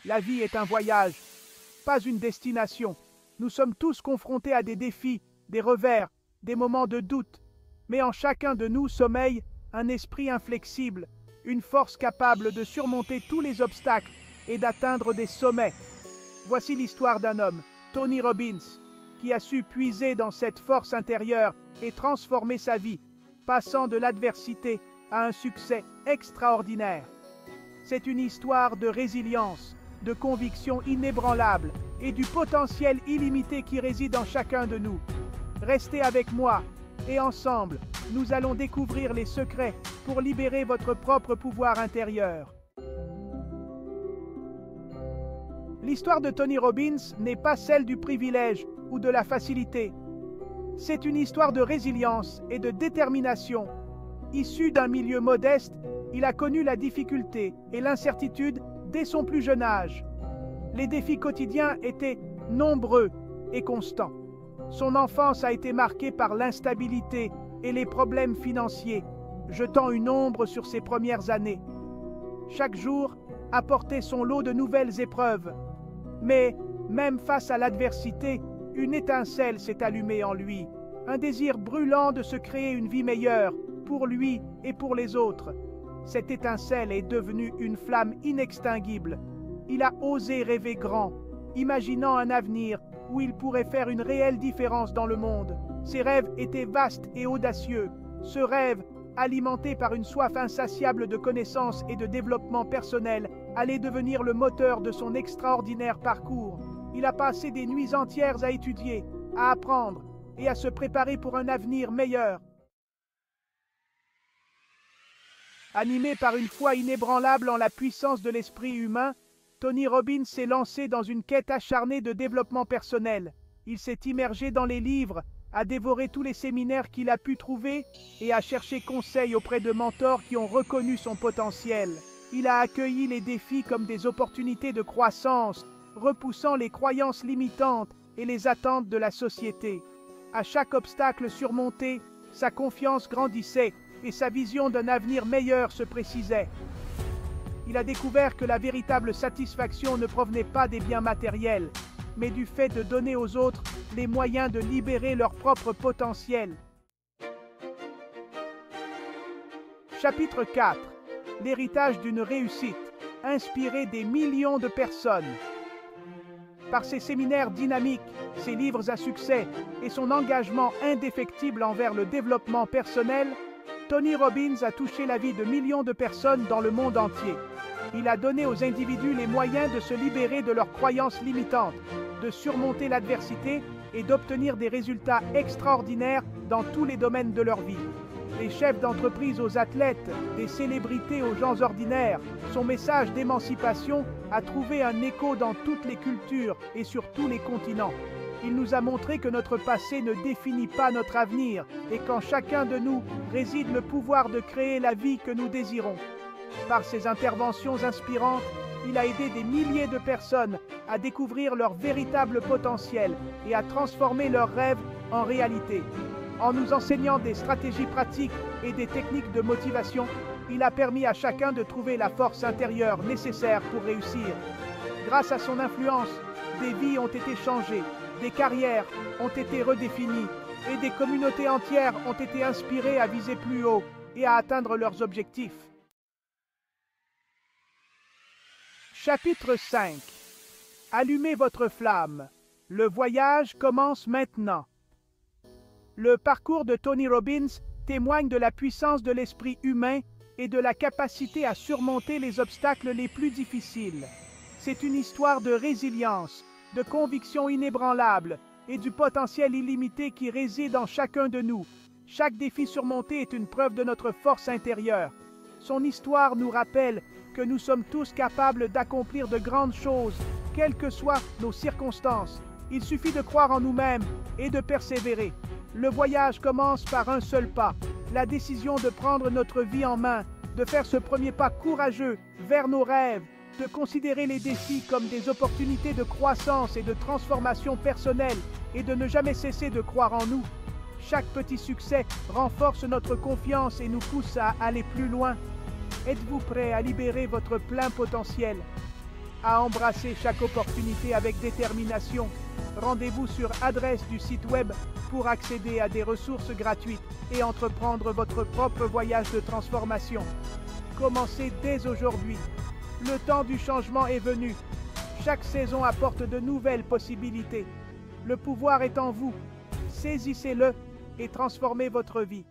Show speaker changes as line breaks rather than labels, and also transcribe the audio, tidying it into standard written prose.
La vie est un voyage, pas une destination. Nous sommes tous confrontés à des défis, des revers, des moments de doute. Mais en chacun de nous sommeille un esprit inflexible, une force capable de surmonter tous les obstacles et d'atteindre des sommets. Voici l'histoire d'un homme, Tony Robbins, qui a su puiser dans cette force intérieure et transformer sa vie, passant de l'adversité à un succès extraordinaire. C'est une histoire de résilience, de conviction inébranlable et du potentiel illimité qui réside en chacun de nous. Restez avec moi et ensemble, nous allons découvrir les secrets pour libérer votre propre pouvoir intérieur. L'histoire de Tony Robbins n'est pas celle du privilège ou de la facilité. C'est une histoire de résilience et de détermination. Issu d'un milieu modeste, il a connu la difficulté et l'incertitude dès son plus jeune âge. Les défis quotidiens étaient nombreux et constants. Son enfance a été marquée par l'instabilité et les problèmes financiers, jetant une ombre sur ses premières années. Chaque jour apportait son lot de nouvelles épreuves. Mais, même face à l'adversité, une étincelle s'est allumée en lui, un désir brûlant de se créer une vie meilleure, pour lui et pour les autres. Cette étincelle est devenue une flamme inextinguible. Il a osé rêver grand, imaginant un avenir où il pourrait faire une réelle différence dans le monde. Ses rêves étaient vastes et audacieux. Ce rêve, alimenté par une soif insatiable de connaissances et de développement personnel, allait devenir le moteur de son extraordinaire parcours. Il a passé des nuits entières à étudier, à apprendre et à se préparer pour un avenir meilleur. Animé par une foi inébranlable en la puissance de l'esprit humain, Tony Robbins s'est lancé dans une quête acharnée de développement personnel. Il s'est immergé dans les livres, a dévoré tous les séminaires qu'il a pu trouver et a cherché conseil auprès de mentors qui ont reconnu son potentiel. Il a accueilli les défis comme des opportunités de croissance, repoussant les croyances limitantes et les attentes de la société. À chaque obstacle surmonté, sa confiance grandissait et sa vision d'un avenir meilleur se précisait. Il a découvert que la véritable satisfaction ne provenait pas des biens matériels, mais du fait de donner aux autres les moyens de libérer leur propre potentiel. Chapitre 4. L'héritage d'une réussite, inspiré des millions de personnes. Par ses séminaires dynamiques, ses livres à succès et son engagement indéfectible envers le développement personnel, Tony Robbins a touché la vie de millions de personnes dans le monde entier. Il a donné aux individus les moyens de se libérer de leurs croyances limitantes, de surmonter l'adversité et d'obtenir des résultats extraordinaires dans tous les domaines de leur vie. Des chefs d'entreprise aux athlètes, des célébrités aux gens ordinaires, son message d'émancipation a trouvé un écho dans toutes les cultures et sur tous les continents. Il nous a montré que notre passé ne définit pas notre avenir et qu'en chacun de nous réside le pouvoir de créer la vie que nous désirons. Par ses interventions inspirantes, il a aidé des milliers de personnes à découvrir leur véritable potentiel et à transformer leurs rêves en réalité. En nous enseignant des stratégies pratiques et des techniques de motivation, il a permis à chacun de trouver la force intérieure nécessaire pour réussir. Grâce à son influence, des vies ont été changées, des carrières ont été redéfinies et des communautés entières ont été inspirées à viser plus haut et à atteindre leurs objectifs. Chapitre 5. Allumez votre flamme. Le voyage commence maintenant. Le parcours de Tony Robbins témoigne de la puissance de l'esprit humain et de la capacité à surmonter les obstacles les plus difficiles. C'est une histoire de résilience, de conviction inébranlable et du potentiel illimité qui réside en chacun de nous. Chaque défi surmonté est une preuve de notre force intérieure. Son histoire nous rappelle que nous sommes tous capables d'accomplir de grandes choses, quelles que soient nos circonstances. Il suffit de croire en nous-mêmes et de persévérer. Le voyage commence par un seul pas, la décision de prendre notre vie en main, de faire ce premier pas courageux vers nos rêves, de considérer les défis comme des opportunités de croissance et de transformation personnelle et de ne jamais cesser de croire en nous. Chaque petit succès renforce notre confiance et nous pousse à aller plus loin. Êtes-vous prêt à libérer votre plein potentiel? à embrasser chaque opportunité avec détermination. Rendez-vous sur adresse du site web pour accéder à des ressources gratuites et entreprendre votre propre voyage de transformation. Commencez dès aujourd'hui. Le temps du changement est venu. Chaque saison apporte de nouvelles possibilités. Le pouvoir est en vous. Saisissez-le et transformez votre vie.